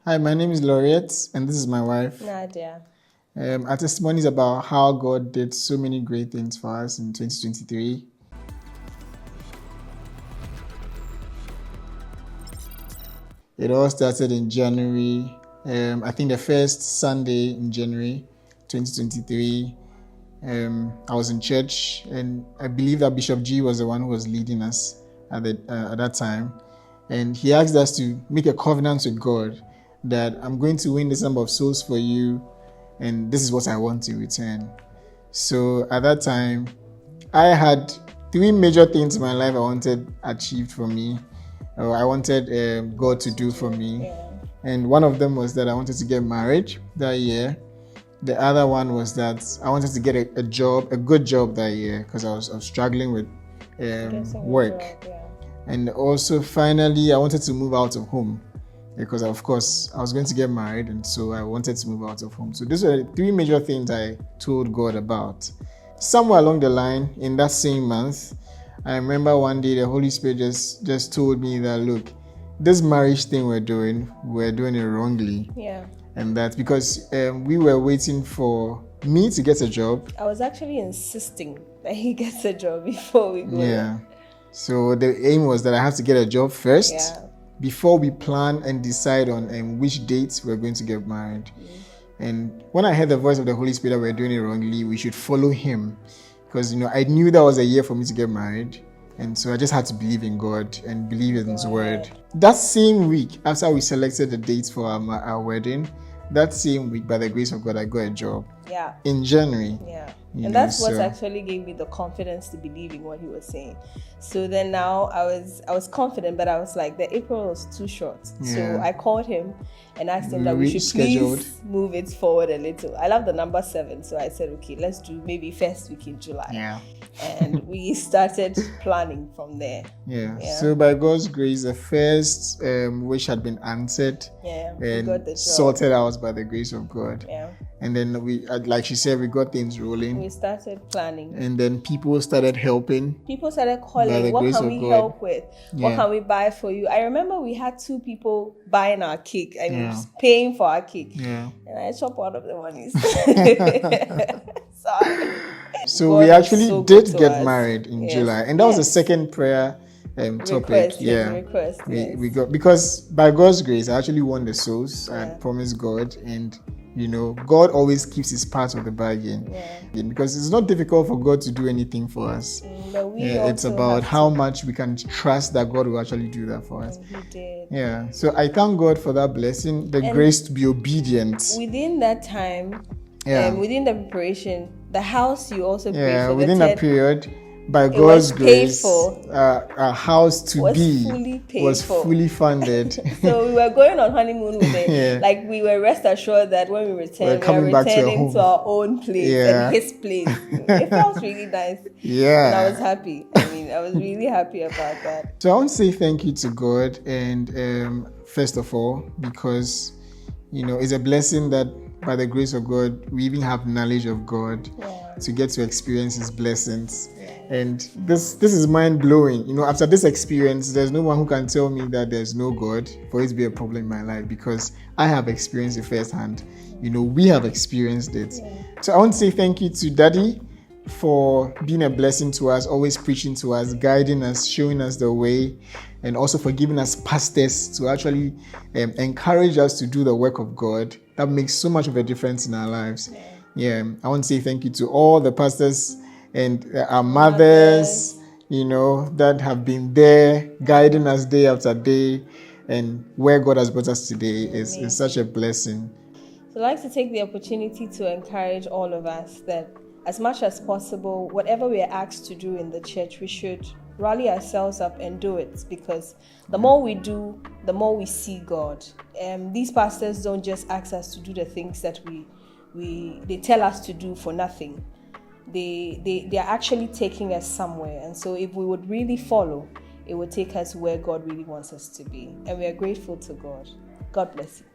Hi, my name is Laureate, and this is my wife. Nadia. Our testimony is about how God did so many great things for us in 2023. It all started in January. I think the first Sunday in January 2023. I was in church, and I believe that Bishop G was the one who was leading us at that time. And he asked us to make a covenant with God that I'm going to win this number of souls for you, and this is what I want in return. So at that time, I had three major things in my life I wanted achieved for me, or I wanted God to do for me. Yeah. And one of them was that I wanted to get married that year. The other one was that I wanted to get a job, a good job that year, because I was struggling with work. And also, finally, I wanted to move out of home because, of course, I was going to get married, and so I wanted to move out of home. So these were the three major things I told God about. Somewhere along the line, in that same month, I remember one day the Holy Spirit just told me that, look, this marriage thing we're doing it wrongly. Yeah. And that's because we were waiting for me to get a job. I was actually insisting that he gets a job before we go. Yeah. So the aim was that I have to get a job first before we plan and decide on which dates we're going to get married. Mm-hmm. And when I heard the voice of the Holy Spirit that we're doing it wrongly, we should follow him. Because, I knew that was a year for me to get married. And so I just had to believe in God and believe in his word. That same week, after we selected the dates for our wedding, that same week, by the grace of God, I got a job. Yeah. In January. Yeah. And that's what actually gave me the confidence to believe in what he was saying. So then now I was confident, but I was like, the April was too short. Yeah. So I called him and asked him that we should please move it forward a little. I love the number 7. So I said, okay, let's do maybe first week in July. Yeah. And we started planning from there. Yeah. So by God's grace, the first wish had been answered and got the job sorted out by the grace of God. Yeah. And then we, like she said, we got things rolling. We started planning. And then people started helping. People started calling, what can we help with? What can we buy for you? I remember we had 2 people buying our cake. I mean, paying for our cake. Yeah. And I chopped one of the monies. Sorry. So God we actually did get married in July. And that was the second prayer topic. Request. We got, because by God's grace, I actually won the souls. I promised God, and God always keeps his part of the bargain. Yeah. Because it's not difficult for God to do anything for us. But it's about how much we can trust that God will actually do that for us. He did. Yeah. So I thank God for that blessing, the grace to be obedient. Within that time, within the preparation, the house you also paid for. Within that period, by God's grace, our house to be was fully funded. So we were going on honeymoon with it. Like, we were rest assured that when we return, we are returning to our own place and his place. It felt really nice. Yeah. And I was happy. I was really happy about that. So I want to say thank you to God, and first of all, because it's a blessing that by the grace of God, we even have knowledge of God to get to experience his blessings. And this is mind-blowing. After this experience, there's no one who can tell me that there's no God for it to be a problem in my life, because I have experienced it firsthand. We have experienced it. So I want to say thank you to Daddy for being a blessing to us, always preaching to us, guiding us, showing us the way, and also for giving us pastors to actually encourage us to do the work of God. That makes so much of a difference in our lives. I want to say thank you to all the pastors and our mothers, that have been there guiding us day after day, and where God has brought us today is such a blessing. So I'd like to take the opportunity to encourage all of us that as much as possible, whatever we are asked to do in the church, we should rally ourselves up and do it, because the more we do, the more we see God. These pastors don't just ask us to do the things that they tell us to do for nothing. They are actually taking us somewhere, and so if we would really follow, it would take us where God really wants us to be, and we are grateful to God. God bless you.